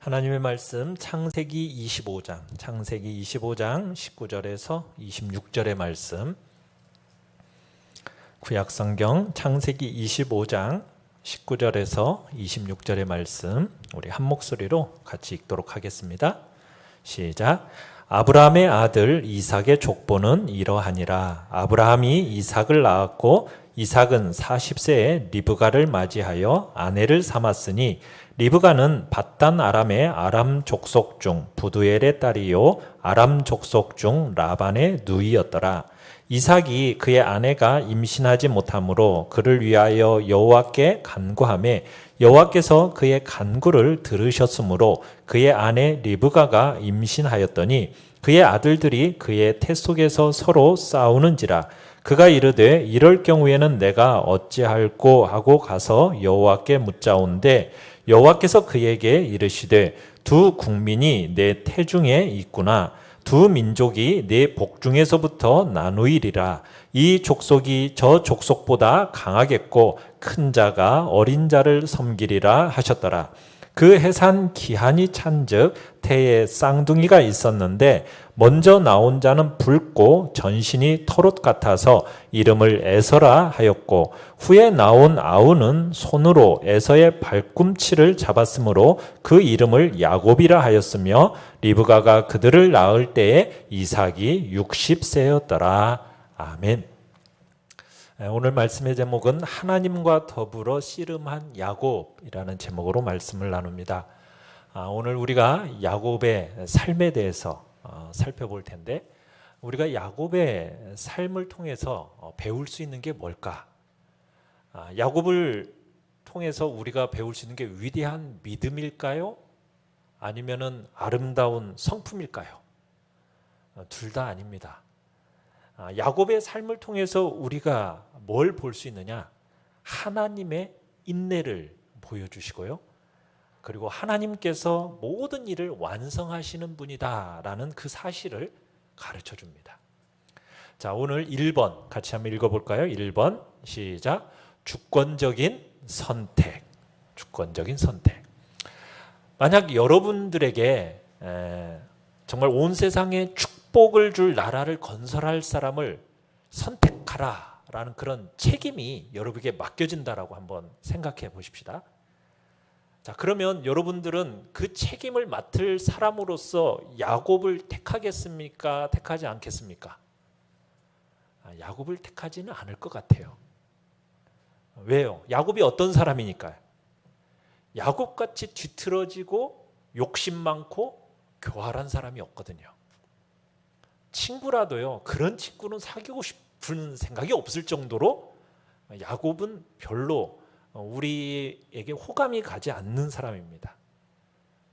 하나님의 말씀 창세기 25장 19절에서 26절의 말씀, 구약성경 창세기 25장 19절에서 26절의 말씀 우리 한 목소리로 같이 읽도록 하겠습니다. 시작. 아브라함의 아들 이삭의 족보는 이러하니라. 아브라함이 이삭을 낳았고 이삭은 40세에 리브가를 맞이하여 아내를 삼았으니 리브가는 밧단 아람의 아람 족속 중 부두엘의 딸이요 아람 족속 중 라반의 누이였더라. 이삭이 그의 아내가 임신하지 못하므로 그를 위하여 여호와께 간구하매 여호와께서 그의 간구를 들으셨으므로 그의 아내 리브가가 임신하였더니 그의 아들들이 그의 태 속에서 서로 싸우는지라. 그가 이르되 이럴 경우에는 내가 어찌할꼬 하고 가서 여호와께 묻자온데 여호와께서 그에게 이르시되 두 국민이 내 태중에 있구나. 두 민족이 내 복중에서부터 나누이리라. 이 족속이 저 족속보다 강하겠고 큰 자가 어린 자를 섬기리라 하셨더라. 그 해산 기한이 찬즉 태에 쌍둥이가 있었는데 먼저 나온 자는 붉고 전신이 털옷 같아서 이름을 에서라 하였고 후에 나온 아우는 손으로 에서의 발꿈치를 잡았으므로 그 이름을 야곱이라 하였으며 리브가가 그들을 낳을 때에 이삭이 60세였더라. 아멘. 오늘 말씀의 제목은 하나님과 더불어 씨름한 야곱이라는 제목으로 말씀을 나눕니다. 오늘 우리가 야곱의 삶에 대해서 살펴볼 텐데, 우리가 야곱의 삶을 통해서 배울 수 있는 게 뭘까? 야곱을 통해서 우리가 배울 수 있는 게 위대한 믿음일까요? 아니면은 아름다운 성품일까요? 둘 다 아닙니다. 야곱의 삶을 통해서 우리가 뭘 볼 수 있느냐? 하나님의 인내를 보여주시고요. 그리고 하나님께서 모든 일을 완성하시는 분이다라는 그 사실을 가르쳐 줍니다. 자, 오늘 1번 같이 한번 읽어볼까요? 1번 시작. 주권적인 선택. 주권적인 선택. 만약 여러분들에게 정말 온 세상에 축복을 줄 나라를 건설할 사람을 선택하라라는 그런 책임이 여러분에게 맡겨진다라고 한번 생각해 보십시다. 자, 그러면 여러분들은 그 책임을 맡을 사람으로서 야곱을 택하겠습니까? 택하지 않겠습니까? 야곱을 택하지는 않을 것 같아요. 왜요? 야곱이 어떤 사람이니까요? 야곱같이 뒤틀어지고 욕심 많고 교활한 사람이 없거든요. 친구라도요, 그런 친구는 사귀고 싶은 생각이 없을 정도로 야곱은 별로 우리에게 호감이 가지 않는 사람입니다.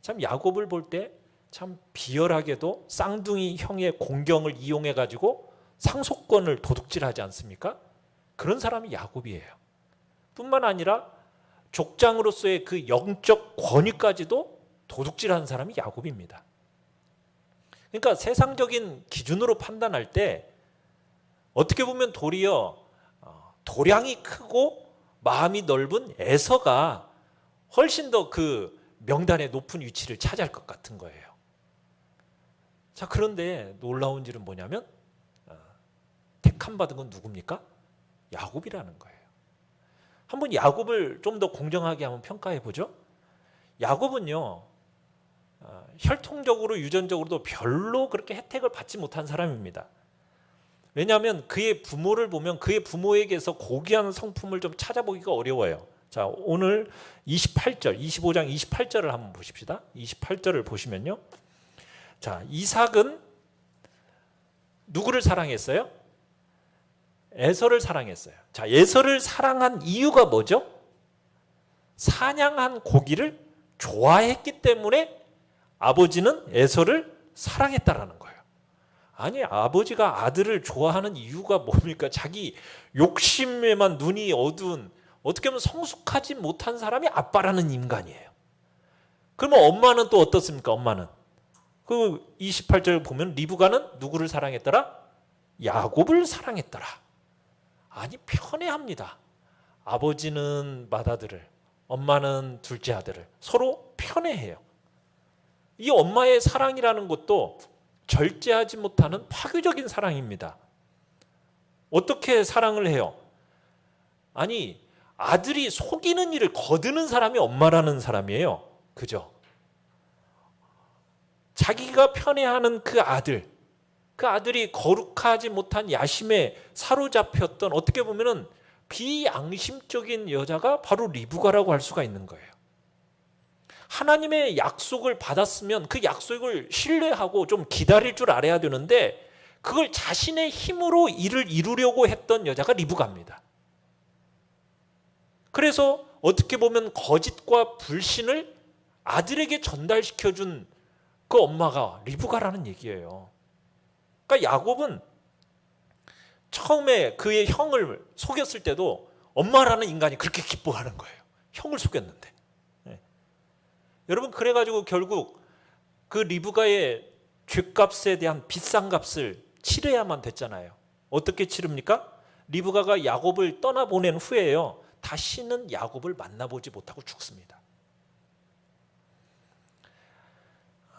참 야곱을 볼 때 참 비열하게도 쌍둥이 형의 공경을 이용해 가지고 상속권을 도둑질하지 않습니까? 그런 사람이 야곱이에요. 뿐만 아니라 족장으로서의 그 영적 권위까지도 도둑질하는 사람이 야곱입니다. 그러니까 세상적인 기준으로 판단할 때 어떻게 보면 도리어 도량이 크고 마음이 넓은 에서가 훨씬 더 그 명단의 높은 위치를 차지할 것 같은 거예요. 자, 그런데 놀라운 일은 뭐냐면 택함 받은 건 누굽니까? 야곱이라는 거예요. 한번 야곱을 좀 더 공정하게 한번 평가해 보죠. 야곱은요, 혈통적으로 유전적으로도 별로 그렇게 혜택을 받지 못한 사람입니다. 왜냐하면 그의 부모를 보면 그의 부모에게서 고귀한 성품을 좀 찾아보기가 어려워요. 자, 오늘 28절, 25장 28절을 한번 보십시다. 28절을 보시면요. 자, 이삭은 누구를 사랑했어요? 에서를 사랑했어요. 자, 에서를 사랑한 이유가 뭐죠? 사냥한 고기를 좋아했기 때문에 아버지는 에서를 사랑했다라는 거예요. 아니, 아버지가 아들을 좋아하는 이유가 뭡니까? 자기 욕심에만 눈이 어두운, 어떻게 보면 성숙하지 못한 사람이 아빠라는 인간이에요. 그러면 엄마는 또 어떻습니까? 엄마는 그 28절 보면 리브가는 누구를 사랑했더라? 야곱을 사랑했더라. 아니, 편애합니다. 아버지는 맏아들을, 엄마는 둘째 아들을 서로 편애해요. 이 엄마의 사랑이라는 것도 절제하지 못하는 파괴적인 사랑입니다. 어떻게 사랑을 해요? 아니, 아들이 속이는 일을 거두는 사람이 엄마라는 사람이에요. 그죠? 자기가 편애하는 그 아들이 거룩하지 못한 야심에 사로잡혔던, 어떻게 보면은 비양심적인 여자가 바로 리브가라고 할 수가 있는 거예요. 하나님의 약속을 받았으면 그 약속을 신뢰하고 좀 기다릴 줄 알아야 되는데, 그걸 자신의 힘으로 일을 이루려고 했던 여자가 리브가입니다. 그래서 어떻게 보면 거짓과 불신을 아들에게 전달시켜준 그 엄마가 리브가라는 얘기예요. 그러니까 야곱은 처음에 그의 형을 속였을 때도 엄마라는 인간이 그렇게 기뻐하는 거예요. 형을 속였는데. 네. 여러분, 그래가지고 결국 그 리브가의 죗값에 대한 비싼 값을 치러야만 됐잖아요. 어떻게 치릅니까? 리브가가 야곱을 떠나보낸 후에요, 다시는 야곱을 만나보지 못하고 죽습니다.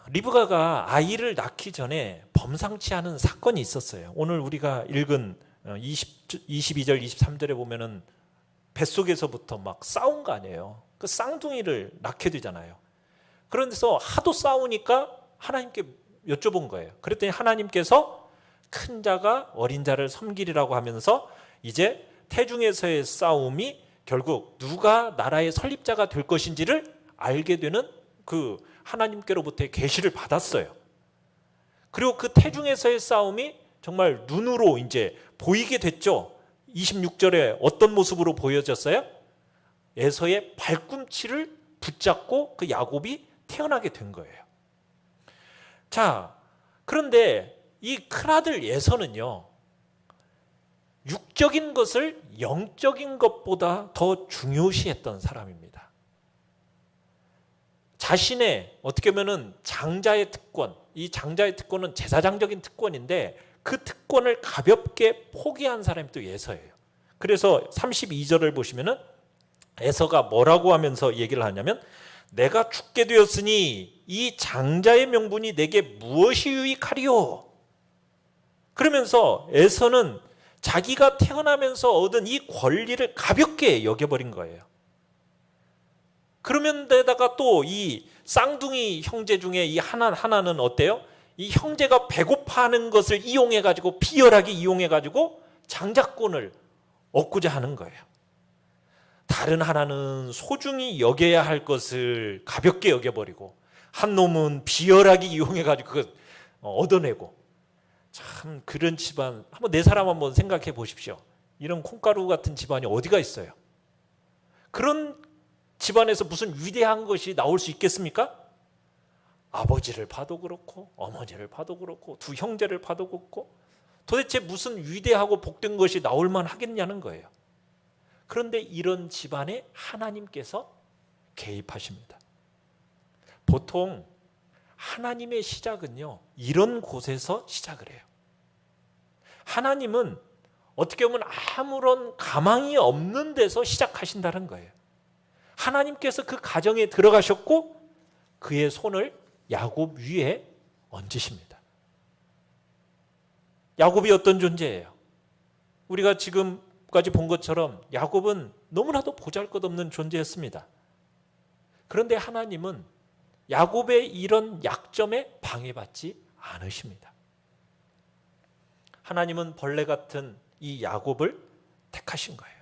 리브가가 아이를 낳기 전에 범상치 않은 사건이 있었어요. 오늘 우리가 읽은 22절 23절에 보면은 뱃속에서부터 막 싸운 거 아니에요. 그 쌍둥이를 낳게 되잖아요. 그런데서 하도 싸우니까 하나님께 여쭤본 거예요. 그랬더니 하나님께서 큰 자가 어린 자를 섬기리라고 하면서 이제 태중에서의 싸움이 결국 누가 나라의 설립자가 될 것인지를 알게 되는 그 하나님께로부터의 계시를 받았어요. 그리고 그 태중에서의 싸움이 정말 눈으로 이제 보이게 됐죠. 26절에 어떤 모습으로 보여졌어요? 에서의 발꿈치를 붙잡고 그 야곱이 태어나게 된 거예요. 자, 그런데 이 큰아들 에서는요, 육적인 것을 영적인 것보다 더 중요시했던 사람입니다. 자신의 어떻게 보면은 장자의 특권, 이 장자의 특권은 제사장적인 특권인데 그 특권을 가볍게 포기한 사람이 또 에서예요. 그래서 32절을 보시면은 에서가 뭐라고 하면서 얘기를 하냐면, 내가 죽게 되었으니 이 장자의 명분이 내게 무엇이 유익하리요? 그러면서 에서는 자기가 태어나면서 얻은 이 권리를 가볍게 여겨버린 거예요. 그러면 데다가 또 이 쌍둥이 형제 중에 이 하나는 어때요? 이 형제가 배고파하는 것을 이용해가지고, 비열하게 이용해가지고 장자권을 얻고자 하는 거예요. 다른 하나는 소중히 여겨야 할 것을 가볍게 여겨버리고, 한 놈은 비열하게 이용해가지고 그걸 얻어내고. 참, 그런 집안, 한번 내 사람 한번 생각해 보십시오. 이런 콩가루 같은 집안이 어디가 있어요? 그런 집안에서 무슨 위대한 것이 나올 수 있겠습니까? 아버지를 봐도 그렇고 어머니를 봐도 그렇고 두 형제를 봐도 그렇고 도대체 무슨 위대하고 복된 것이 나올 만 하겠냐는 거예요. 그런데 이런 집안에 하나님께서 개입하십니다. 보통 하나님의 시작은요, 이런 곳에서 시작을 해요. 하나님은 어떻게 보면 아무런 가망이 없는 데서 시작하신다는 거예요. 하나님께서 그 가정에 들어가셨고 그의 손을 야곱 위에 얹으십니다. 야곱이 어떤 존재예요? 우리가 지금까지 본 것처럼 야곱은 너무나도 보잘것없는 존재였습니다. 그런데 하나님은 야곱의 이런 약점에 방해받지 않으십니다. 하나님은 벌레 같은 이 야곱을 택하신 거예요.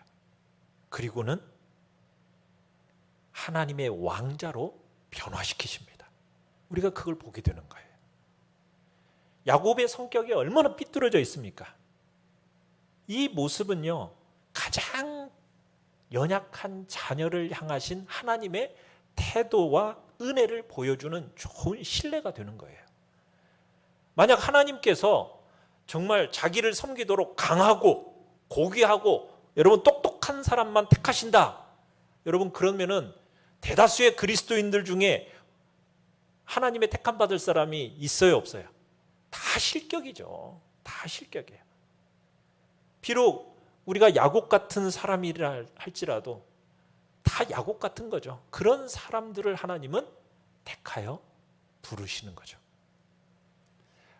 그리고는 하나님의 왕자로 변화시키십니다. 우리가 그걸 보게 되는 거예요. 야곱의 성격이 얼마나 삐뚤어져 있습니까? 이 모습은요, 가장 연약한 자녀를 향하신 하나님의 태도와 은혜를 보여주는 좋은 신뢰가 되는 거예요. 만약 하나님께서 정말 자기를 섬기도록 강하고 고귀하고 여러분 똑똑한 사람만 택하신다, 여러분 그러면은 대다수의 그리스도인들 중에 하나님의 택함 받을 사람이 있어요, 없어요? 다 실격이죠. 다 실격이에요. 비록 우리가 야곱 같은 사람이라 할지라도 다 야곱 같은 거죠. 그런 사람들을 하나님은 택하여 부르시는 거죠.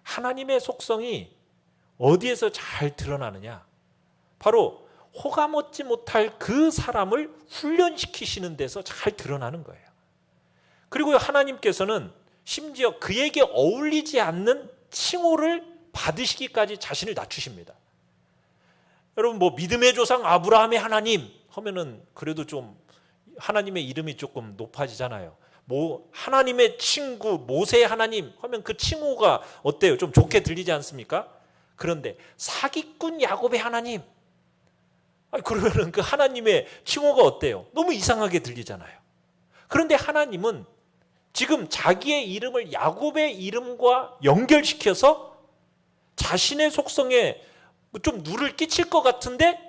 하나님의 속성이 어디에서 잘 드러나느냐? 바로 호감 얻지 못할 그 사람을 훈련시키시는 데서 잘 드러나는 거예요. 그리고 하나님께서는 심지어 그에게 어울리지 않는 칭호를 받으시기까지 자신을 낮추십니다. 여러분 뭐 믿음의 조상 아브라함의 하나님 하면은 그래도 좀 하나님의 이름이 조금 높아지잖아요. 뭐 하나님의 친구 모세 하나님 하면 그 칭호가 어때요? 좀 좋게 들리지 않습니까? 그런데 사기꾼 야곱의 하나님, 그러면은 그 하나님의 칭호가 어때요? 너무 이상하게 들리잖아요. 그런데 하나님은 지금 자기의 이름을 야곱의 이름과 연결시켜서 자신의 속성에 좀 누를 끼칠 것 같은데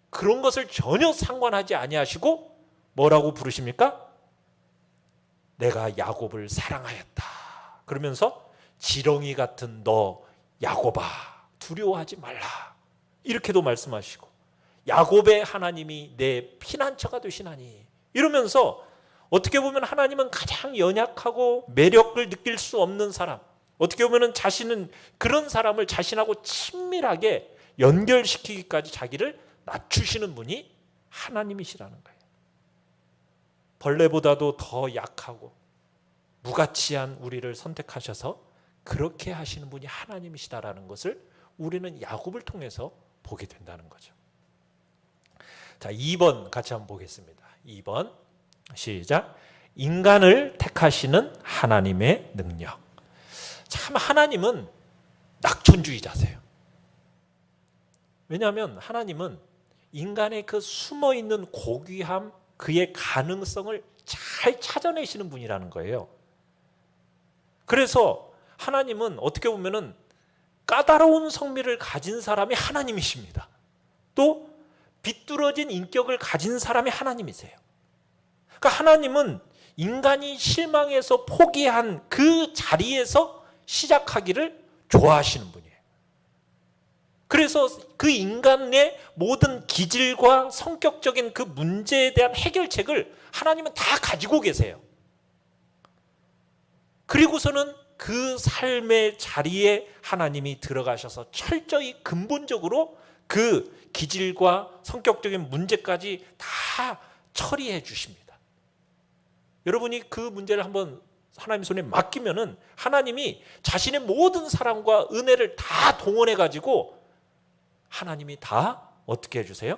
그런 것을 전혀 상관하지 아니하시고 뭐라고 부르십니까? 내가 야곱을 사랑하였다. 그러면서 지렁이 같은 너 야곱아 두려워하지 말라. 이렇게도 말씀하시고 야곱의 하나님이 내 피난처가 되시나니 이러면서 어떻게 보면 하나님은 가장 연약하고 매력을 느낄 수 없는 사람, 어떻게 보면 자신은 그런 사람을 자신하고 친밀하게 연결시키기까지 자기를 낮추시는 분이 하나님이시라는 거예요. 벌레보다도 더 약하고 무가치한 우리를 선택하셔서 그렇게 하시는 분이 하나님이시다라는 것을 우리는 야곱을 통해서 보게 된다는 거죠. 자, 2번 같이 한번 보겠습니다. 2번 시작. 인간을 택하시는 하나님의 능력. 참 하나님은 낙천주의자세요. 왜냐하면 하나님은 인간의 그 숨어있는 고귀함, 그의 가능성을 잘 찾아내시는 분이라는 거예요. 그래서 하나님은 어떻게 보면은 까다로운 성미를 가진 사람이 하나님이십니다. 또 비뚤어진 인격을 가진 사람이 하나님이세요. 그러니까 하나님은 인간이 실망해서 포기한 그 자리에서 시작하기를 좋아하시는 분이에요. 그래서 그 인간의 모든 기질과 성격적인 그 문제에 대한 해결책을 하나님은 다 가지고 계세요. 그리고서는 그 삶의 자리에 하나님이 들어가셔서 철저히 근본적으로 그 기질과 성격적인 문제까지 다 처리해 주십니다. 여러분이 그 문제를 한번 하나님 손에 맡기면은 하나님이 자신의 모든 사랑과 은혜를 다 동원해 가지고 하나님이 다 어떻게 해주세요?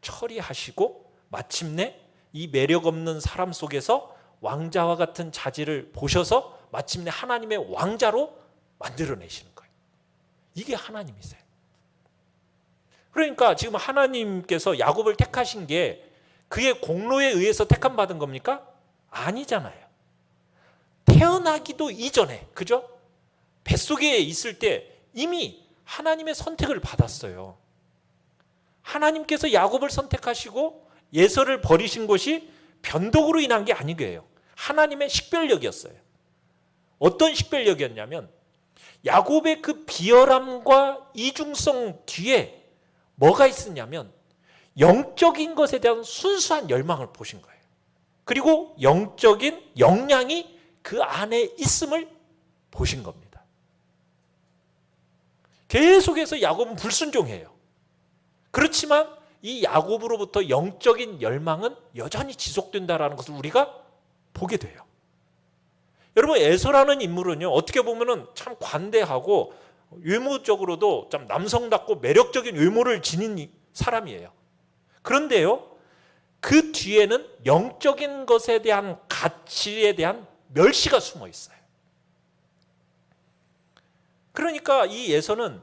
처리하시고 마침내 이 매력 없는 사람 속에서 왕자와 같은 자질을 보셔서 마침내 하나님의 왕자로 만들어내시는 거예요. 이게 하나님이세요. 그러니까 지금 하나님께서 야곱을 택하신 게 그의 공로에 의해서 택함 받은 겁니까? 아니잖아요. 태어나기도 이전에, 그죠? 뱃속에 있을 때 이미 하나님의 선택을 받았어요. 하나님께서 야곱을 선택하시고 예서를 버리신 것이 변덕으로 인한 게 아니게요. 하나님의 식별력이었어요. 어떤 식별력이었냐면 야곱의 그 비열함과 이중성 뒤에 뭐가 있었냐면 영적인 것에 대한 순수한 열망을 보신 거예요. 그리고 영적인 역량이 그 안에 있음을 보신 겁니다. 계속해서 야곱은 불순종해요. 그렇지만 이 야곱으로부터 영적인 열망은 여전히 지속된다는 것을 우리가 보게 돼요. 여러분 에서라는 인물은요 어떻게 보면은 참 관대하고 외모적으로도 참 남성답고 매력적인 외모를 지닌 사람이에요. 그런데요 그 뒤에는 영적인 것에 대한 가치에 대한 멸시가 숨어 있어요. 그러니까 이 에서는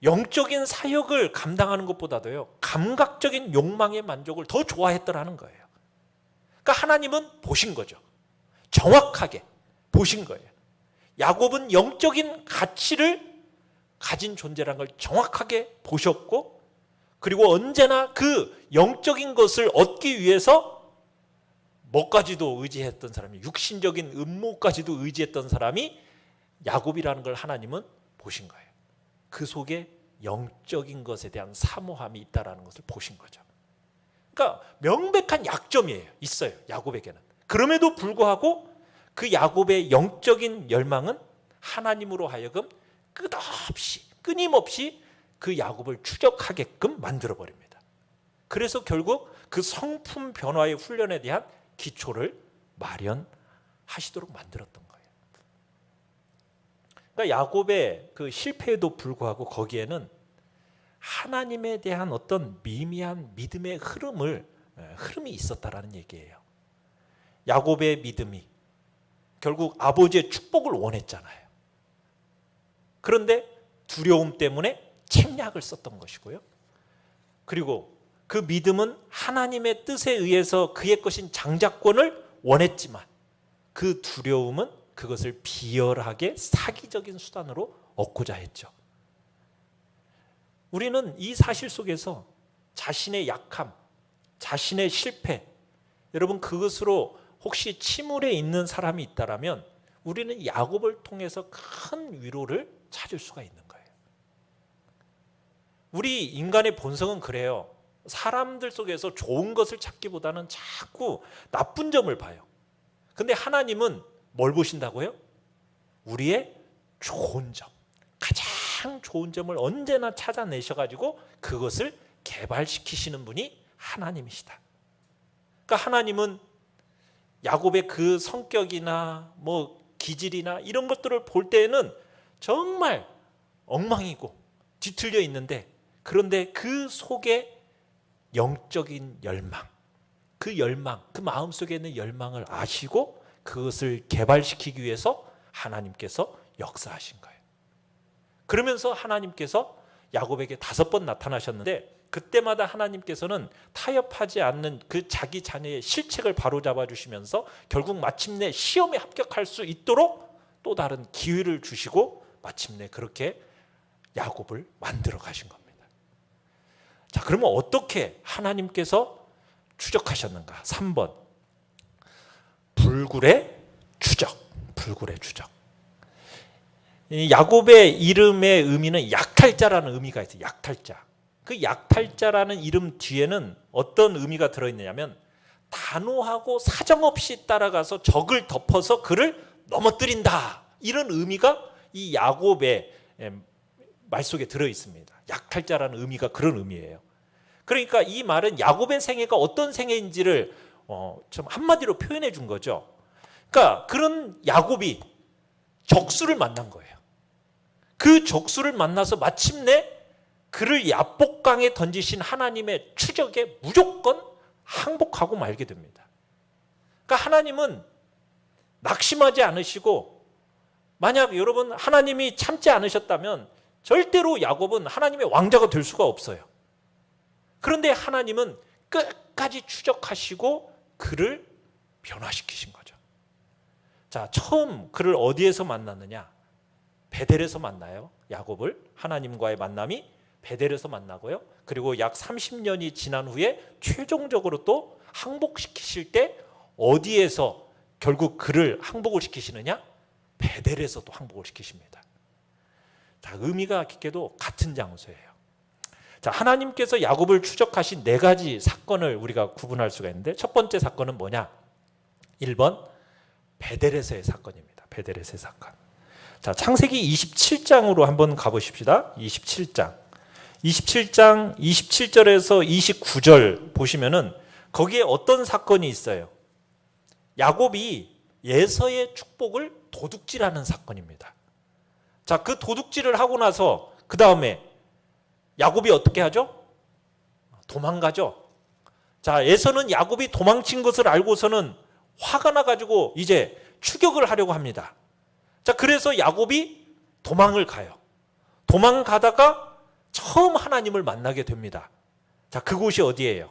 영적인 사역을 감당하는 것보다도요 감각적인 욕망의 만족을 더 좋아했더라는 거예요. 그러니까 하나님은 보신 거죠. 정확하게 보신 거예요. 야곱은 영적인 가치를 가진 존재라는 걸 정확하게 보셨고 그리고 언제나 그 영적인 것을 얻기 위해서 뭐까지도 의지했던 사람이 육신적인 음모까지도 의지했던 사람이 야곱이라는 걸 하나님은 보신 거예요. 그 속에 영적인 것에 대한 사모함이 있다는 것을 보신 거죠. 그러니까 명백한 약점이에요. 있어요. 야곱에게는. 그럼에도 불구하고 그 야곱의 영적인 열망은 하나님으로 하여금 끝없이 끊임없이 그 야곱을 추적하게끔 만들어 버립니다. 그래서 결국 그 성품 변화의 훈련에 대한 기초를 마련하시도록 만들었던 거예요. 그러니까 야곱의 그 실패에도 불구하고 거기에는 하나님에 대한 어떤 미미한 믿음의 흐름이 있었다라는 얘기예요. 야곱의 믿음이 결국 아버지의 축복을 원했잖아요. 그런데 두려움 때문에 책략을 썼던 것이고요. 그리고 그 믿음은 하나님의 뜻에 의해서 그의 것인 장자권을 원했지만 그 두려움은 그것을 비열하게 사기적인 수단으로 얻고자 했죠. 우리는 이 사실 속에서 자신의 약함, 자신의 실패, 여러분 그것으로 혹시 침울해 있는 사람이 있다면 우리는 야곱을 통해서 큰 위로를 찾을 수가 있는 거예요. 우리 인간의 본성은 그래요. 사람들 속에서 좋은 것을 찾기보다는 자꾸 나쁜 점을 봐요. 근데 하나님은 뭘 보신다고요? 우리의 좋은 점, 가장 좋은 점을 언제나 찾아내셔가지고 그것을 개발시키시는 분이 하나님이시다. 그러니까 하나님은 야곱의 그 성격이나 뭐 기질이나 이런 것들을 볼 때에는 정말 엉망이고 뒤틀려 있는데, 그런데 그 속에 영적인 열망, 그 마음속에 있는 열망을 아시고 그것을 개발시키기 위해서 하나님께서 역사하신 거예요. 그러면서 하나님께서 야곱에게 5번 나타나셨는데 그때마다 하나님께서는 타협하지 않는 그 자기 자녀의 실책을 바로잡아 주시면서 결국 마침내 시험에 합격할 수 있도록 또 다른 기회를 주시고 마침내 그렇게 야곱을 만들어 가신 겁니다. 자, 그러면 어떻게 하나님께서 추적하셨는가? 3번 불굴의 추적. 야곱의 이름의 의미는 약탈자라는 의미가 있어요. 약탈자. 그 약탈자라는 이름 뒤에는 어떤 의미가 들어있느냐면 단호하고 사정없이 따라가서 적을 덮어서 그를 넘어뜨린다, 이런 의미가 이 야곱의 말 속에 들어있습니다. 약탈자라는 의미가 그런 의미예요. 그러니까 이 말은 야곱의 생애가 어떤 생애인지를 좀 한마디로 표현해 준 거죠. 그러니까 그런 야곱이 적수를 만난 거예요. 그 적수를 만나서 마침내 그를 야복강에 던지신 하나님의 추적에 무조건 항복하고 말게 됩니다. 그러니까 하나님은 낙심하지 않으시고, 만약 여러분 하나님이 참지 않으셨다면 절대로 야곱은 하나님의 왕자가 될 수가 없어요. 그런데 하나님은 끝까지 추적하시고 그를 변화시키신 거죠. 자, 처음 그를 어디에서 만났느냐? 베델에서 만나요. 야곱을 하나님과의 만남이 베델에서 만나고요. 그리고 약 30년이 지난 후에 최종적으로 또 항복시키실 때 어디에서 결국 그를 항복을 시키시느냐? 베델에서 또 항복을 시키십니다. 자, 의미가 깊게도 같은 장소예요. 자, 하나님께서 야곱을 추적하신 4가지 사건을 우리가 구분할 수가 있는데, 첫 번째 사건은 뭐냐? 1번 베델에서의 사건입니다. 베델에서의 사건. 자, 창세기 27장으로 한번 가보십시다. 27장 27절에서 29절 보시면은 거기에 어떤 사건이 있어요? 야곱이 예서의 축복을 도둑질하는 사건입니다. 자, 그 도둑질을 하고 나서 그 다음에 야곱이 어떻게 하죠? 도망가죠. 자, 에서는 야곱이 도망친 것을 알고서는 화가 나가지고 이제 추격을 하려고 합니다. 자, 그래서 야곱이 도망을 가요. 도망가다가 처음 하나님을 만나게 됩니다. 자, 그곳이 어디예요?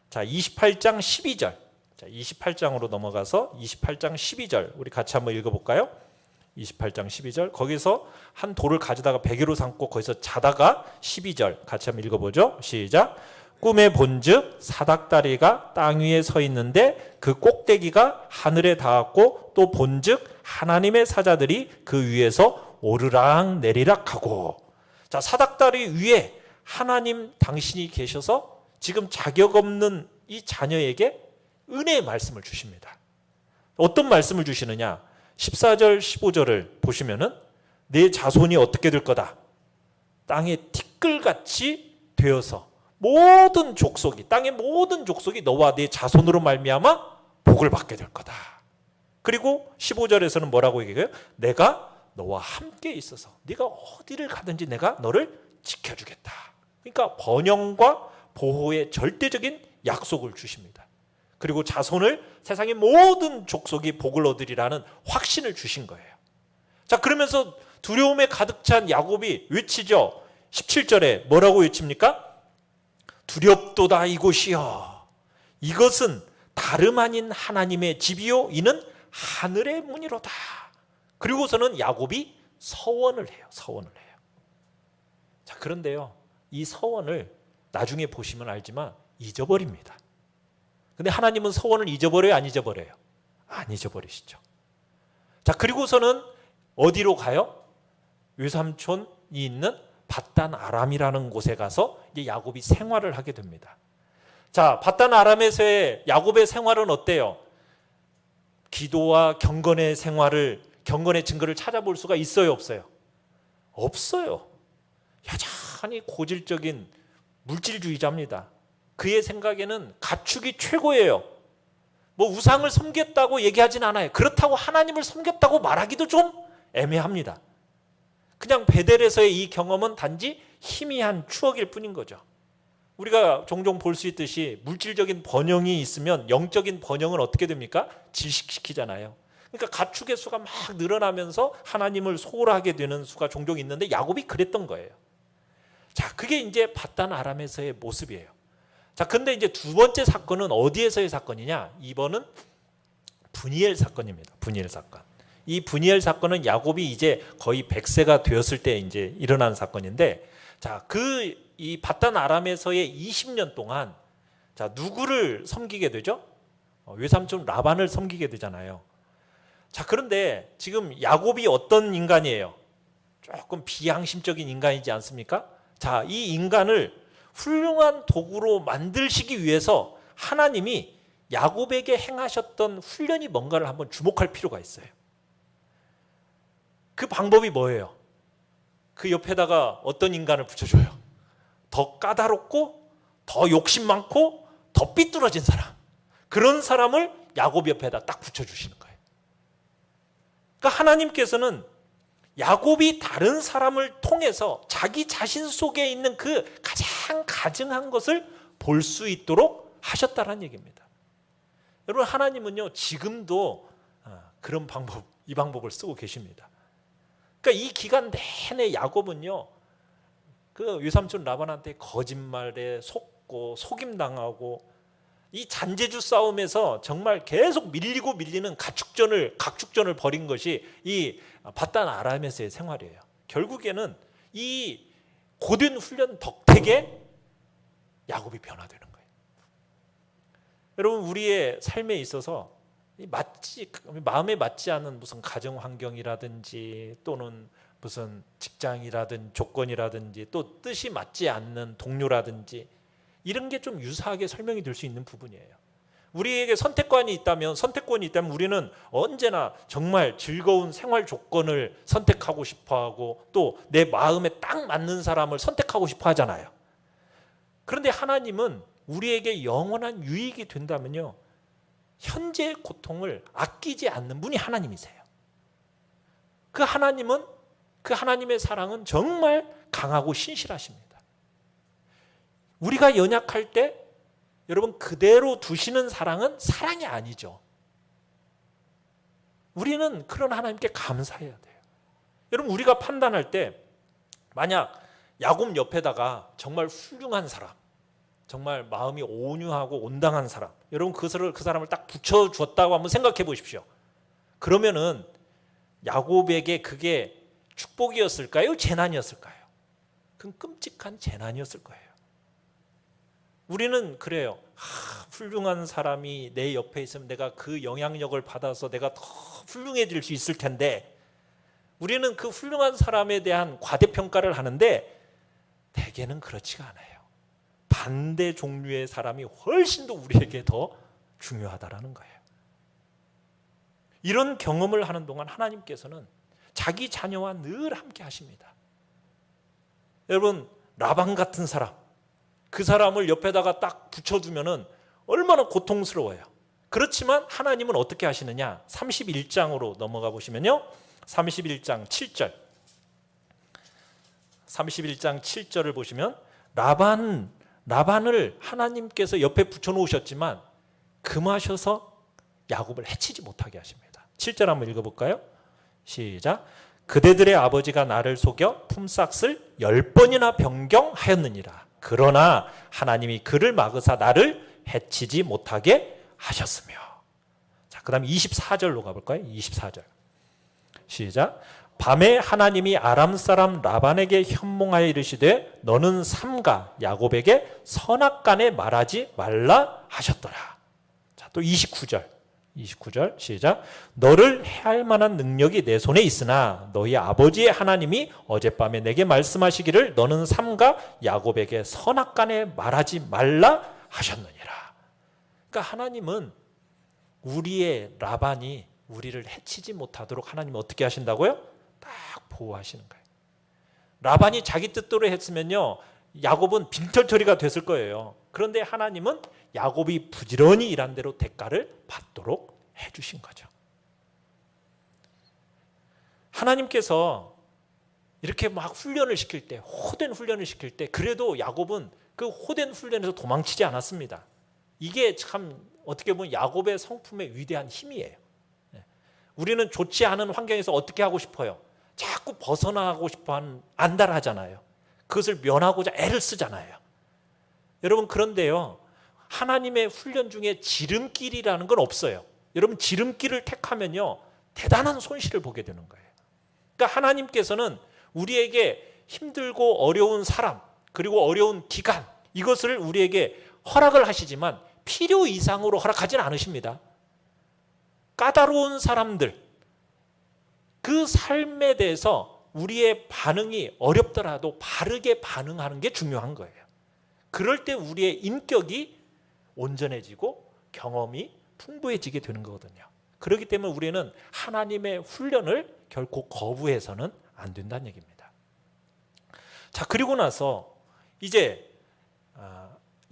자, 28장 12절. 자, 28장으로 넘어가서 28장 12절 우리 같이 한번 읽어볼까요? 28장 12절. 거기서 한 돌을 가져다가 베개로 삼고 거기서 자다가 12절 같이 한번 읽어보죠. 시작. 꿈에 본즉 사닥다리가 땅 위에 서 있는데 그 꼭대기가 하늘에 닿았고, 또 본즉 하나님의 사자들이 그 위에서 오르락 내리락 하고. 자, 사닥다리 위에 하나님 당신이 계셔서 지금 자격 없는 이 자녀에게 은혜의 말씀을 주십니다. 어떤 말씀을 주시느냐? 14절 15절을 보시면은 내 자손이 어떻게 될 거다? 땅의 티끌같이 되어서 모든 족속이, 땅의 모든 족속이 너와 네 자손으로 말미암아 복을 받게 될 거다. 그리고 15절에서는 뭐라고 얘기해요? 내가 너와 함께 있어서 네가 어디를 가든지 내가 너를 지켜주겠다. 그러니까 번영과 보호의 절대적인 약속을 주십니다. 그리고 자손을 세상의 모든 족속이 복을 얻으리라는 확신을 주신 거예요. 자, 그러면서 두려움에 가득 찬 야곱이 외치죠. 17절에 뭐라고 외칩니까? 두렵도다 이곳이여. 이것은 다름 아닌 하나님의 집이요 이는 하늘의 문이로다. 그리고서는 야곱이 서원을 해요. 서원을 해요. 자, 그런데요, 이 서원을 나중에 보시면 알지만 잊어버립니다. 근데 하나님은 서원을 잊어버려요, 안 잊어버려요? 안 잊어버리시죠. 자, 그리고서는 어디로 가요? 외삼촌이 있는 밧단 아람이라는 곳에 가서 이제 야곱이 생활을 하게 됩니다. 자, 밧단 아람에서의 야곱의 생활은 어때요? 기도와 경건의 생활을, 경건의 증거를 찾아볼 수가 있어요, 없어요? 없어요. 여전히 고질적인 물질주의자입니다. 그의 생각에는 가축이 최고예요. 뭐 우상을 섬겼다고 얘기하진 않아요. 그렇다고 하나님을 섬겼다고 말하기도 좀 애매합니다. 그냥 베델에서의 이 경험은 단지 희미한 추억일 뿐인 거죠. 우리가 종종 볼 수 있듯이 물질적인 번영이 있으면 영적인 번영은 어떻게 됩니까? 질식시키잖아요. 그러니까 가축의 수가 막 늘어나면서 하나님을 소홀하게 되는 수가 종종 있는데 야곱이 그랬던 거예요. 자, 그게 이제 밧단 아람에서의 모습이에요. 자, 근데 이제 두 번째 사건은 어디에서의 사건이냐? 이번은 브니엘 사건입니다. 브니엘 사건. 이 브니엘 사건은 야곱이 이제 거의 100세가 되었을 때 이제 일어난 사건인데, 자, 이 밧단 아람에서의 20년 동안 자, 누구를 섬기게 되죠? 외삼촌 라반을 섬기게 되잖아요. 자, 그런데 지금 야곱이 어떤 인간이에요? 조금 비양심적인 인간이지 않습니까? 자, 이 인간을 훌륭한 도구로 만드시기 위해서 하나님이 야곱에게 행하셨던 훈련이 뭔가를 한번 주목할 필요가 있어요. 그 방법이 뭐예요? 그 옆에다가 어떤 인간을 붙여줘요? 더 까다롭고 더 욕심 많고 더 삐뚤어진 사람, 그런 사람을 야곱 옆에다 딱 붙여주시는 거예요. 그러니까 하나님께서는 야곱이 다른 사람을 통해서 자기 자신 속에 있는 그 가장 가증한 것을 볼 수 있도록 하셨다는 얘기입니다. 여러분, 하나님은요 지금도 그런 방법, 이 방법을 쓰고 계십니다. 그러니까 이 기간 내내 야곱은요 그 외삼촌 라반한테 거짓말에 속고 속임당하고 이 잔재주 싸움에서 정말 계속 밀리는 각축전을 벌인 것이 이 밧단 아람에서의 생활이에요. 결국에는 이 고된 훈련 덕택에 야곱이 변화되는 거예요. 여러분, 우리의 삶에 있어서 마음에 맞지 않은 무슨 가정 환경이라든지 또는 무슨 직장이라든지 조건이라든지 또 뜻이 맞지 않는 동료라든지 이런 게 좀 유사하게 설명이 될 수 있는 부분이에요. 우리에게 선택권이 있다면 우리는 언제나 정말 즐거운 생활 조건을 선택하고 싶어하고 또 내 마음에 딱 맞는 사람을 선택하고 싶어 하잖아요. 그런데 하나님은 우리에게 영원한 유익이 된다면요 현재의 고통을 아끼지 않는 분이 하나님이세요. 그 하나님의 사랑은 정말 강하고 신실하십니다. 우리가 연약할 때 여러분 그대로 두시는 사랑은 사랑이 아니죠. 우리는 그런 하나님께 감사해야 돼요. 여러분, 우리가 판단할 때 만약 야곱 옆에다가 정말 훌륭한 사람, 정말 마음이 온유하고 온당한 사람, 여러분 그 사람을 딱 붙여줬다고 한번 생각해 보십시오. 그러면은 야곱에게 그게 축복이었을까요? 재난이었을까요? 그건 끔찍한 재난이었을 거예요. 우리는 그래요. 훌륭한 사람이 내 옆에 있으면 내가 그 영향력을 받아서 내가 더 훌륭해질 수 있을 텐데, 우리는 그 훌륭한 사람에 대한 과대평가를 하는데 대개는 그렇지가 않아요. 반대 종류의 사람이 훨씬 더 우리에게 더 중요하다라는 거예요. 이런 경험을 하는 동안 하나님께서는 자기 자녀와 늘 함께 하십니다. 여러분, 라반 같은 사람, 그 사람을 옆에다가 딱 붙여두면은 얼마나 고통스러워요. 그렇지만 하나님은 어떻게 하시느냐? 31장으로 넘어가 보시면요, 31장 7절 31장 7절을 보시면 라반을 하나님께서 옆에 붙여놓으셨지만 금하셔서 야곱을 해치지 못하게 하십니다. 7절 한번 읽어볼까요? 시작. 그대들의 아버지가 나를 속여 품삯을 10번이나 변경하였느니라. 그러나 하나님이 그를 막으사 나를 해치지 못하게 하셨으며. 자, 그 다음 24절로 가볼까요? 24절 시작. 밤에 하나님이 아람 사람 라반에게 현몽하여 이르시되 너는 삼가 야곱에게 선악간에 말하지 말라 하셨더라. 자, 또 29절 시작. 너를 해할 만한 능력이 내 손에 있으나 너희 아버지의 하나님이 어젯밤에 내게 말씀하시기를 너는 삼가 야곱에게 선악간에 말하지 말라 하셨느니라. 그러니까 하나님은 우리의 라반이 우리를 해치지 못하도록 하나님은 어떻게 하신다고요? 딱 보호하시는 거예요. 라반이 자기 뜻대로 했으면요, 야곱은 빈털터리가 됐을 거예요. 그런데 하나님은 야곱이 부지런히 일한 대로 대가를 받도록 해주신 거죠. 하나님께서 이렇게 막 훈련을 시킬 때, 호된 훈련을 시킬 때, 그래도 야곱은 그 호된 훈련에서 도망치지 않았습니다. 이게 참 어떻게 보면 야곱의 성품의 위대한 힘이에요. 우리는 좋지 않은 환경에서 어떻게 하고 싶어요? 자꾸 벗어나고 싶어 안달하잖아요. 그것을 면하고자 애를 쓰잖아요. 여러분, 그런데요, 하나님의 훈련 중에 지름길이라는 건 없어요. 여러분, 지름길을 택하면요, 대단한 손실을 보게 되는 거예요. 그러니까 하나님께서는 우리에게 힘들고 어려운 사람, 그리고 어려운 기간, 이것을 우리에게 허락을 하시지만 필요 이상으로 허락하지는 않으십니다. 까다로운 사람들, 그 삶에 대해서 우리의 반응이 어렵더라도 바르게 반응하는 게 중요한 거예요. 그럴 때 우리의 인격이 온전해지고 경험이 풍부해지게 되는 거거든요. 그렇기 때문에 우리는 하나님의 훈련을 결코 거부해서는 안 된다는 얘기입니다. 자, 그리고 나서 이제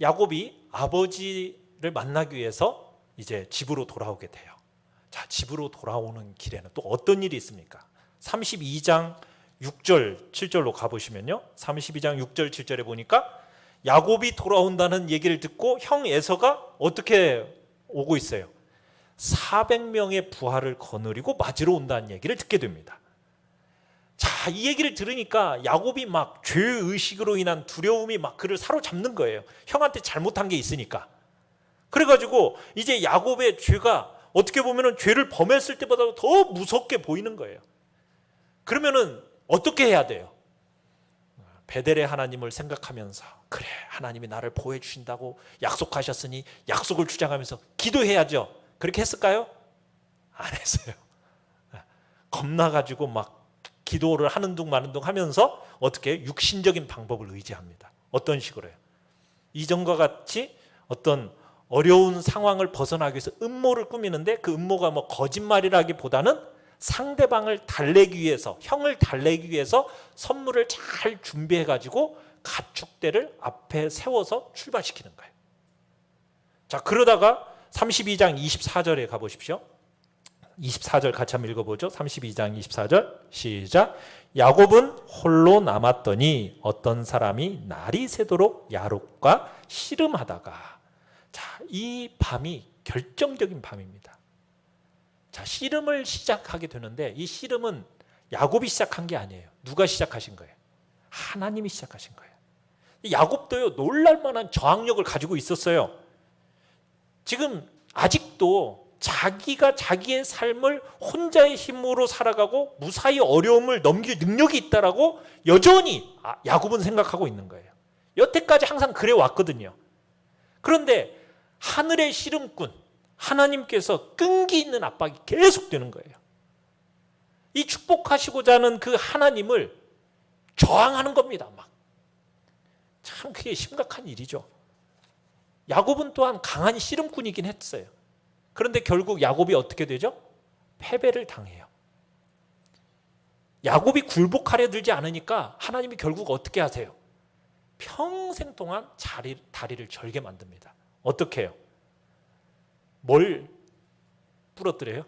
야곱이 아버지를 만나기 위해서 이제 집으로 돌아오게 돼요. 자, 집으로 돌아오는 길에는 또 어떤 일이 있습니까? 32장 6절 7절로 가보시면요, 32장 6절 7절에 보니까 야곱이 돌아온다는 얘기를 듣고 형 에서가 어떻게 오고 있어요? 400명의 부하를 거느리고 맞으러 온다는 얘기를 듣게 됩니다. 자, 이 얘기를 들으니까 야곱이 막 죄의식으로 인한 두려움이 막 그를 사로잡는 거예요. 형한테 잘못한 게 있으니까. 그래가지고 이제 야곱의 죄가 어떻게 보면은 죄를 범했을 때보다 더 무섭게 보이는 거예요. 그러면은 어떻게 해야 돼요? 베델의 하나님을 생각하면서, 그래, 하나님이 나를 보호해 주신다고 약속하셨으니 약속을 주장하면서 기도해야죠. 그렇게 했을까요? 안 했어요. 겁나가지고 막 기도를 하는 둥 마는 둥 하면서 어떻게 육신적인 방법을 의지합니다. 어떤 식으로요? 이전과 같이 어떤 어려운 상황을 벗어나기 위해서 음모를 꾸미는데, 그 음모가 뭐 거짓말이라기보다는 상대방을 달래기 위해서, 형을 달래기 위해서 선물을 잘 준비해가지고 가축대를 앞에 세워서 출발시키는 거예요. 자, 그러다가 32장 24절에 가보십시오. 24절 같이 한번 읽어보죠. 32장 24절 시작. 야곱은 홀로 남았더니 어떤 사람이 날이 새도록 야곱과 씨름하다가. 자, 이 밤이 결정적인 밤입니다. 자, 씨름을 시작하게 되는데, 이 씨름은 야곱이 시작한 게 아니에요. 누가 시작하신 거예요? 하나님이 시작하신 거예요. 야곱도요, 놀랄만한 저항력을 가지고 있었어요. 지금 아직도 자기가 자기의 삶을 혼자의 힘으로 살아가고 무사히 어려움을 넘길 능력이 있다라고 여전히 야곱은 생각하고 있는 거예요. 여태까지 항상 그래 왔거든요. 그런데 하늘의 씨름꾼 하나님께서 끈기 있는 압박이 계속되는 거예요. 이 축복하시고자 하는 그 하나님을 저항하는 겁니다. 막. 참 그게 심각한 일이죠. 야곱은 또한 강한 씨름꾼이긴 했어요. 그런데 결국 야곱이 어떻게 되죠? 패배를 당해요. 야곱이 굴복하려 들지 않으니까 하나님이 결국 어떻게 하세요? 평생 동안 다리를 절게 만듭니다. 어떻게 해요? 뭘 부러뜨려요?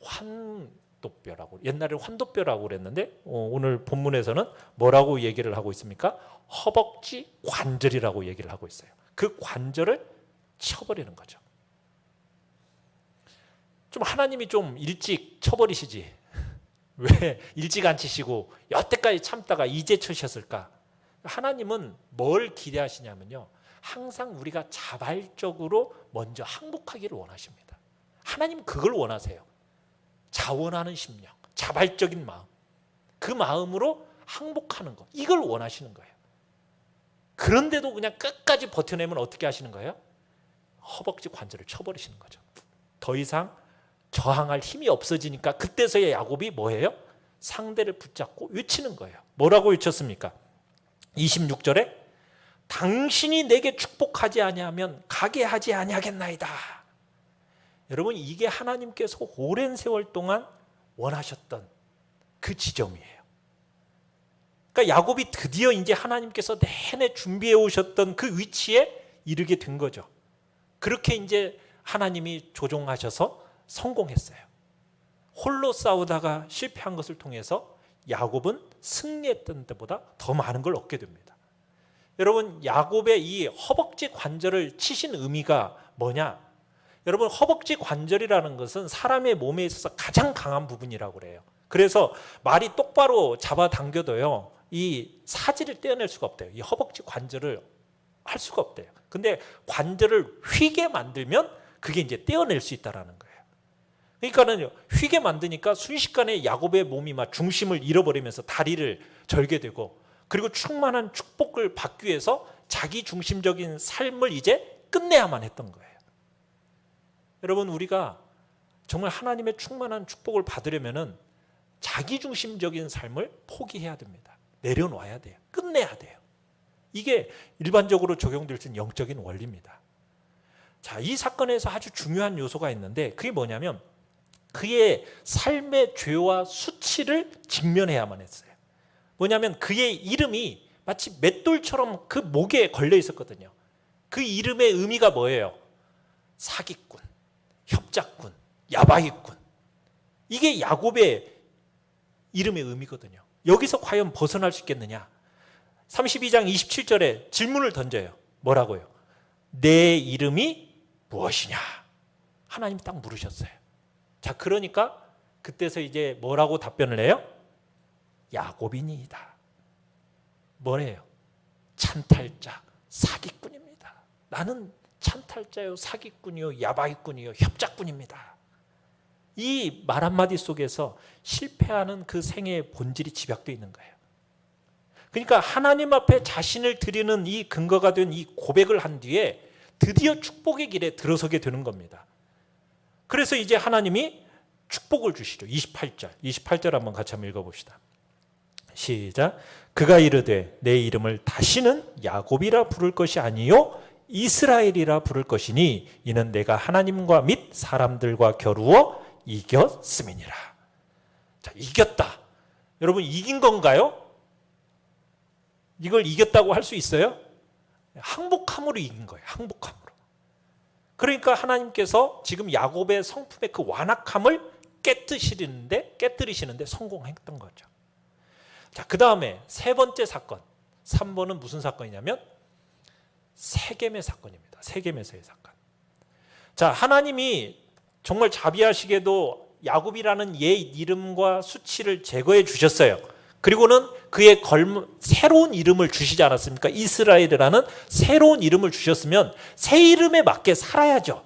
환도뼈라고, 옛날에 환도뼈라고 그랬는데 오늘 본문에서는 뭐라고 얘기를 하고 있습니까? 허벅지 관절이라고 얘기를 하고 있어요. 그 관절을 쳐버리는 거죠. 좀 하나님이 좀 일찍 쳐버리시지 왜 일찍 안 치시고 여태까지 참다가 이제 치셨을까? 하나님은 뭘 기대하시냐면요, 항상 우리가 자발적으로 먼저 항복하기를 원하십니다. 하나님 그걸 원하세요. 자원하는 심령, 자발적인 마음, 그 마음으로 항복하는 것, 이걸 원하시는 거예요. 그런데도 그냥 끝까지 버텨내면 어떻게 하시는 거예요? 허벅지 관절을 쳐버리시는 거죠. 더 이상 저항할 힘이 없어지니까 그때서야 야곱이 뭐예요? 상대를 붙잡고 외치는 거예요. 뭐라고 외쳤습니까? 26절에 당신이 내게 축복하지 아니하면 가게 하지 아니하겠나이다. 여러분, 이게 하나님께서 오랜 세월 동안 원하셨던 그 지점이에요. 그러니까 야곱이 드디어 이제 하나님께서 내내 준비해 오셨던 그 위치에 이르게 된 거죠. 그렇게 이제 하나님이 조종하셔서 성공했어요. 홀로 싸우다가 실패한 것을 통해서 야곱은 승리했던 때보다 더 많은 걸 얻게 됩니다. 여러분, 야곱의 이 허벅지 관절을 치신 의미가 뭐냐? 여러분, 허벅지 관절이라는 것은 사람의 몸에 있어서 가장 강한 부분이라고 그래요. 그래서 말이 똑바로 잡아당겨도요, 이 사지를 떼어낼 수가 없대요. 이 허벅지 관절을 할 수가 없대요. 근데 관절을 휘게 만들면 그게 이제 떼어낼 수 있다라는 거예요. 그러니까는 휘게 만드니까 순식간에 야곱의 몸이 막 중심을 잃어버리면서 다리를 절게 되고, 그리고 충만한 축복을 받기 위해서 자기 중심적인 삶을 이제 끝내야만 했던 거예요. 여러분, 우리가 정말 하나님의 충만한 축복을 받으려면은 자기 중심적인 삶을 포기해야 됩니다. 내려놔야 돼요. 끝내야 돼요. 이게 일반적으로 적용될 수 있는 영적인 원리입니다. 자, 이 사건에서 아주 중요한 요소가 있는데 그게 뭐냐면 그의 삶의 죄와 수치를 직면해야만 했어요. 뭐냐면 그의 이름이 마치 맷돌처럼 그 목에 걸려 있었거든요. 그 이름의 의미가 뭐예요? 사기꾼, 협작꾼, 야바이꾼. 이게 야곱의 이름의 의미거든요. 여기서 과연 벗어날 수 있겠느냐? 32장 27절에 질문을 던져요. 뭐라고요? 내 이름이 무엇이냐? 하나님이 딱 물으셨어요. 자, 그러니까 그때서 이제 뭐라고 답변을 해요? 야곱이니이다. 뭐래요? 찬탈자, 사기꾼입니다. 나는 찬탈자요, 사기꾼이요, 야바이꾼이요, 협작꾼입니다. 이 말 한마디 속에서 실패하는 그 생애의 본질이 집약되어 있는 거예요. 그러니까 하나님 앞에 자신을 드리는 이 근거가 된 이 고백을 한 뒤에 드디어 축복의 길에 들어서게 되는 겁니다. 그래서 이제 하나님이 축복을 주시죠. 28절 한번 같이 한번 읽어봅시다. 시작. 그가 이르되 내 이름을 다시는 야곱이라 부를 것이 아니요 이스라엘이라 부를 것이니 이는 내가 하나님과 및 사람들과 겨루어 이겼음이니라. 자, 이겼다. 여러분, 이긴 건가요? 이걸 이겼다고 할 수 있어요? 항복함으로 이긴 거예요. 항복함으로. 그러니까 하나님께서 지금 야곱의 성품의 그 완악함을 깨뜨리시는데 성공했던 거죠. 자, 그 다음에 세 번째 사건, 3번은 무슨 사건이냐면 세겜의 사건입니다. 세겜에서의 사건. 자, 하나님이 정말 자비하시게도 야곱이라는 옛 이름과 수치를 제거해 주셨어요. 그리고는 그의 새로운 이름을 주시지 않았습니까? 이스라엘이라는 새로운 이름을 주셨으면 새 이름에 맞게 살아야죠.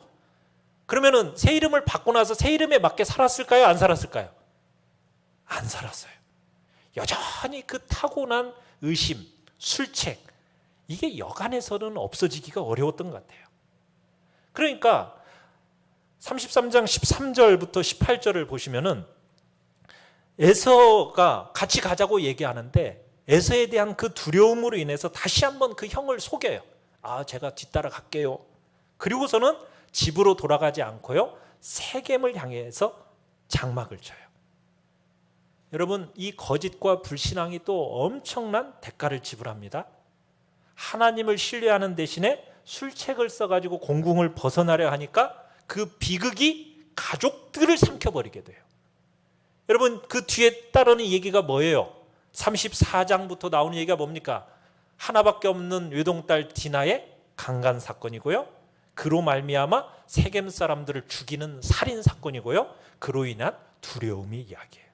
그러면은 새 이름을 받고 나서 새 이름에 맞게 살았을까요? 안 살았을까요? 안 살았어요. 여전히 그 타고난 의심, 술책, 이게 여간에서는 없어지기가 어려웠던 것 같아요. 그러니까 33장 13절부터 18절을 보시면은 에서가 같이 가자고 얘기하는데 에서에 대한 그 두려움으로 인해서 다시 한번 그 형을 속여요. 아, 제가 뒤따라 갈게요. 그리고서는 집으로 돌아가지 않고요, 세겜을 향해서 장막을 쳐요. 여러분, 이 거짓과 불신앙이 또 엄청난 대가를 지불합니다. 하나님을 신뢰하는 대신에 술책을 써가지고 공궁을 벗어나려 하니까 그 비극이 가족들을 삼켜버리게 돼요. 여러분, 그 뒤에 따르는 얘기가 뭐예요? 34장부터 나오는 얘기가 뭡니까? 하나밖에 없는 외동딸 디나의 강간 사건이고요. 그로 말미암아 세겜 사람들을 죽이는 살인 사건이고요. 그로 인한 두려움이 이야기해요.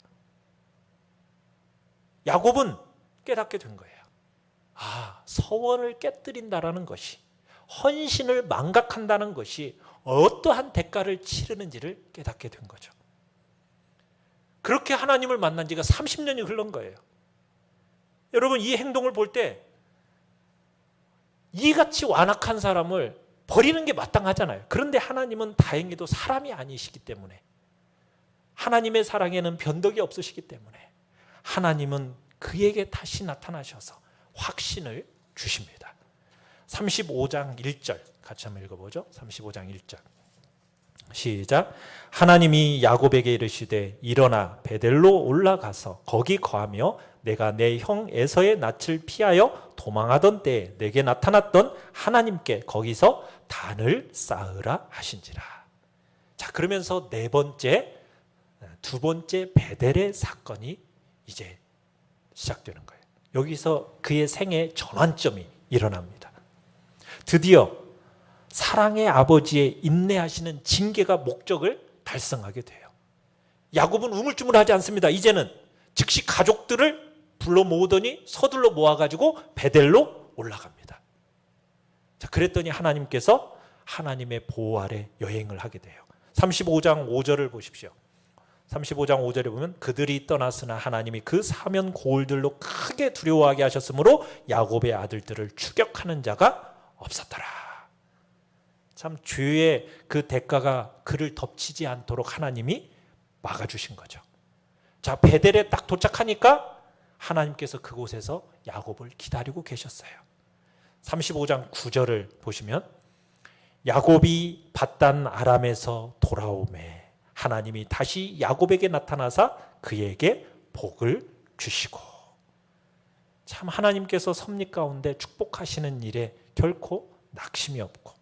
야곱은 깨닫게 된 거예요. 아, 서원을 깨뜨린다라는 것이, 헌신을 망각한다는 것이 어떠한 대가를 치르는지를 깨닫게 된 거죠. 그렇게 하나님을 만난 지가 30년이 흘른 거예요. 여러분, 이 행동을 볼 때 이같이 완악한 사람을 버리는 게 마땅하잖아요. 그런데 하나님은 다행히도 사람이 아니시기 때문에, 하나님의 사랑에는 변덕이 없으시기 때문에 하나님은 그에게 다시 나타나셔서 확신을 주십니다. 35장 1절 같이 한번 읽어보죠. 35장 1절 시작. 하나님이 야곱에게 이르시되 일어나 베델로 올라가서 거기 거하며 내가 내 형 에서의 낯을 피하여 도망하던 때에 내게 나타났던 하나님께 거기서 단을 쌓으라 하신지라. 자, 그러면서 두 번째 베델의 사건이 이제 시작되는 거예요. 여기서 그의 생애 전환점이 일어납니다. 드디어 사랑의 아버지의 인내하시는 징계가 목적을 달성하게 돼요. 야곱은 우물쭈물하지 않습니다. 이제는 즉시 가족들을 불러 모으더니 서둘러 모아가지고 베델로 올라갑니다. 자, 그랬더니 하나님께서 하나님의 보호 아래 여행을 하게 돼요. 35장 5절을 보십시오. 35장 5절에 보면 그들이 떠났으나 하나님이 그 사면 고울들로 크게 두려워하게 하셨으므로 야곱의 아들들을 추격하는 자가 없었더라. 참, 죄의 그 대가가 그를 덮치지 않도록 하나님이 막아주신 거죠. 자, 베델에 딱 도착하니까 하나님께서 그곳에서 야곱을 기다리고 계셨어요. 35장 9절을 보시면 야곱이 밧단 아람에서 돌아오매 하나님이 다시 야곱에게 나타나사 그에게 복을 주시고. 참, 하나님께서 섭리 가운데 축복하시는 일에 결코 낙심이 없고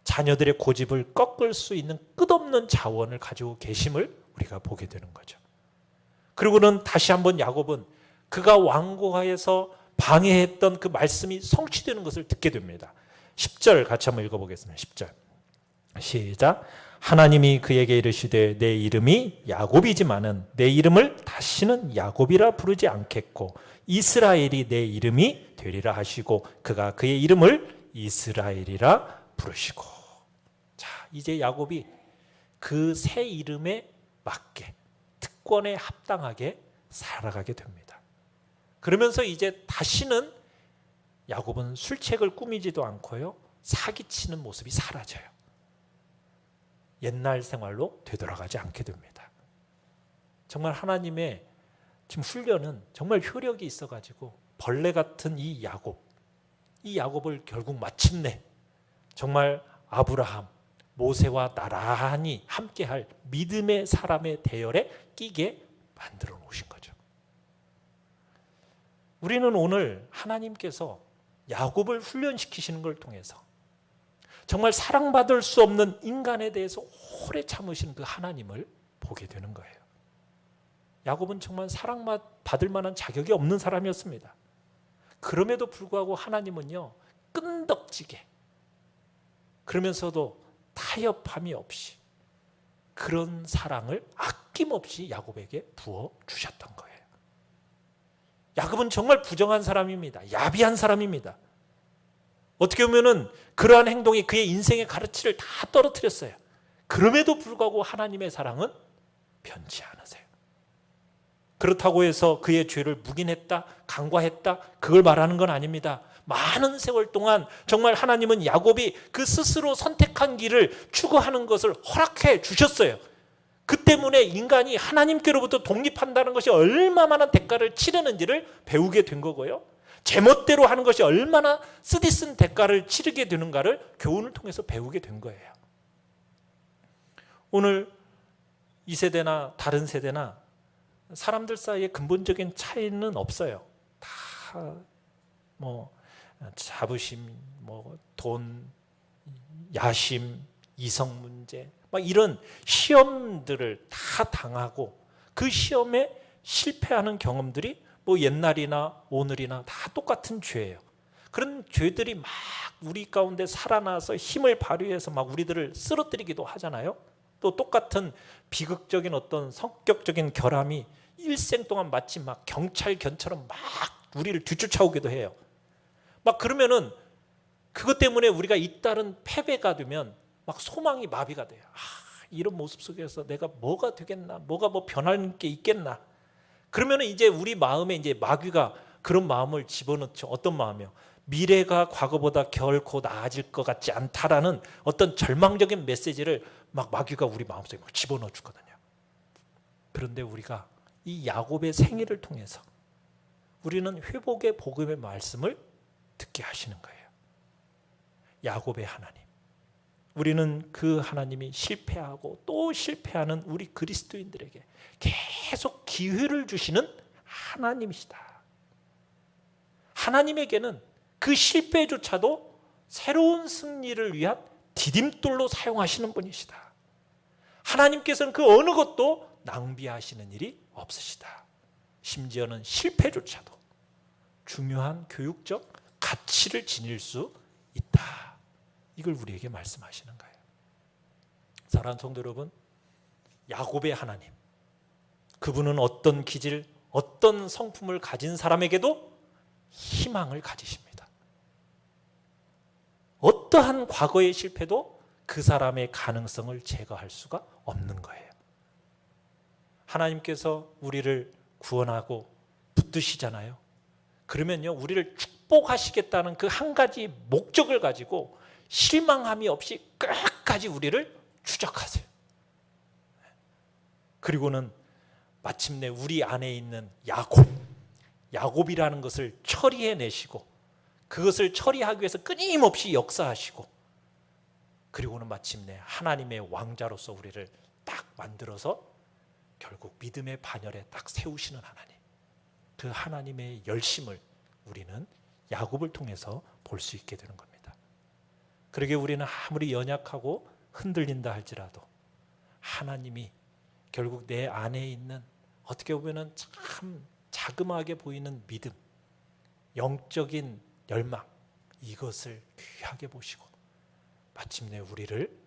자녀들의 고집을 꺾을 수 있는 끝없는 자원을 가지고 계심을 우리가 보게 되는 거죠. 그리고는 다시 한번 야곱은 그가 완고하여서 방해했던 그 말씀이 성취되는 것을 듣게 됩니다. 10절 같이 한번 읽어보겠습니다. 10절 시작. 하나님이 그에게 이르시되 내 이름이 야곱이지만은 내 이름을 다시는 야곱이라 부르지 않겠고 이스라엘이 내 이름이 되리라 하시고 그가 그의 이름을 이스라엘이라 부르시고. 자, 이제 야곱이 그 새 이름에 맞게 특권에 합당하게 살아가게 됩니다. 그러면서 이제 다시는 야곱은 술책을 꾸미지도 않고요, 사기치는 모습이 사라져요. 옛날 생활로 되돌아가지 않게 됩니다. 정말 하나님의 지금 훈련은 정말 효력이 있어가지고 벌레 같은 이 야곱을 결국 마침내 정말 아브라함, 모세와 나란히 함께할 믿음의 사람의 대열에 끼게 만들어 놓으신 거죠. 우리는 오늘 하나님께서 야곱을 훈련시키시는 걸 통해서 정말 사랑받을 수 없는 인간에 대해서 오래 참으시는 그 하나님을 보게 되는 거예요. 야곱은 정말 사랑받을 만한 자격이 없는 사람이었습니다. 그럼에도 불구하고 하나님은요, 끈덕지게, 그러면서도 타협함이 없이 그런 사랑을 아낌없이 야곱에게 부어주셨던 거예요. 야곱은 정말 부정한 사람입니다. 야비한 사람입니다. 어떻게 보면은 그러한 행동이 그의 인생의 가르치를 다 떨어뜨렸어요. 그럼에도 불구하고 하나님의 사랑은 변치 않으세요. 그렇다고 해서 그의 죄를 묵인했다, 간과했다, 그걸 말하는 건 아닙니다. 많은 세월 동안 정말 하나님은 야곱이 그 스스로 선택한 길을 추구하는 것을 허락해 주셨어요. 그 때문에 인간이 하나님께로부터 독립한다는 것이 얼마나 대가를 치르는지를 배우게 된 거고요, 제멋대로 하는 것이 얼마나 쓰디쓴 대가를 치르게 되는가를 교훈을 통해서 배우게 된 거예요. 오늘 이 세대나 다른 세대나 사람들 사이에 근본적인 차이는 없어요. 다 뭐 자부심, 뭐 돈, 야심, 이성 문제, 막 이런 시험들을 다 당하고 그 시험에 실패하는 경험들이 뭐 옛날이나 오늘이나 다 똑같은 죄예요. 그런 죄들이 막 우리 가운데 살아나서 힘을 발휘해서 막 우리들을 쓰러뜨리기도 하잖아요. 또 똑같은 비극적인 어떤 성격적인 결함이 일생 동안 마치 막 경찰견처럼 막 우리를 뒤쫓아오기도 해요. 막 그러면은 그것 때문에 우리가 잇따른 패배가 되면 막 소망이 마비가 돼요. 이런 모습 속에서 내가 뭐가 되겠나, 뭐가 뭐 변할 게 있겠나. 그러면은 이제 우리 마음에 이제 마귀가 그런 마음을 집어넣죠. 어떤 마음이요? 미래가 과거보다 결코 나아질 것 같지 않다라는 어떤 절망적인 메시지를 막 마귀가 우리 마음속에 막 집어넣어 주거든요. 그런데 우리가 이 야곱의 생애를 통해서 우리는 회복의 복음의 말씀을 듣게 하시는 거예요. 야곱의 하나님. 우리는 그 하나님이 실패하고 또 실패하는 우리 그리스도인들에게 계속 기회를 주시는 하나님이시다. 하나님에게는 그 실패조차도 새로운 승리를 위한 디딤돌로 사용하시는 분이시다. 하나님께서는 그 어느 것도 낭비하시는 일이 없으시다. 심지어는 실패조차도 중요한 교육적 가치를 지닐 수 있다. 이걸 우리에게 말씀하시는 거예요. 사랑하는 성도 여러분, 야곱의 하나님, 그분은 어떤 기질, 어떤 성품을 가진 사람에게도 희망을 가지십니다. 어떠한 과거의 실패도 그 사람의 가능성을 제거할 수가 없는 거예요. 하나님께서 우리를 구원하고 붙드시잖아요. 그러면요, 우리를 축복하시겠다는 그 한 가지 목적을 가지고 실망함이 없이 끝까지 우리를 추적하세요. 그리고는 마침내 우리 안에 있는 야곱이라는 것을 처리해내시고 그것을 처리하기 위해서 끊임없이 역사하시고 그리고는 마침내 하나님의 왕자로서 우리를 딱 만들어서 결국 믿음의 반열에 딱 세우시는 하나님, 그 하나님의 열심을 우리는 야곱을 통해서 볼 수 있게 되는 겁니다. 그러게 우리는 아무리 연약하고 흔들린다 할지라도 하나님이 결국 내 안에 있는 어떻게 보면 참 자그마하게 보이는 믿음, 영적인 열망, 이것을 귀하게 보시고 마침내 우리를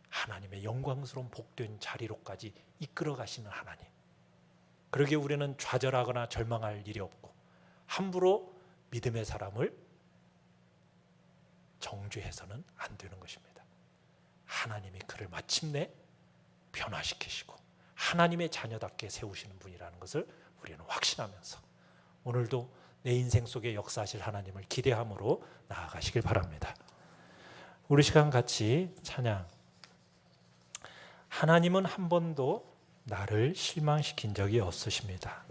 하나님의 영광스러운 복된 자리로까지 이끌어 가시는 하나님. 그러기에 우리는 좌절하거나 절망할 일이 없고 함부로 믿음의 사람을 정죄해서는 안 되는 것입니다. 하나님이 그를 마침내 변화시키시고 하나님의 자녀답게 세우시는 분이라는 것을 우리는 확신하면서 오늘도 내 인생 속에 역사하실 하나님을 기대함으로 나아가시길 바랍니다. 우리 시간 같이 찬양. 하나님은 한 번도 나를 실망시킨 적이 없으십니다.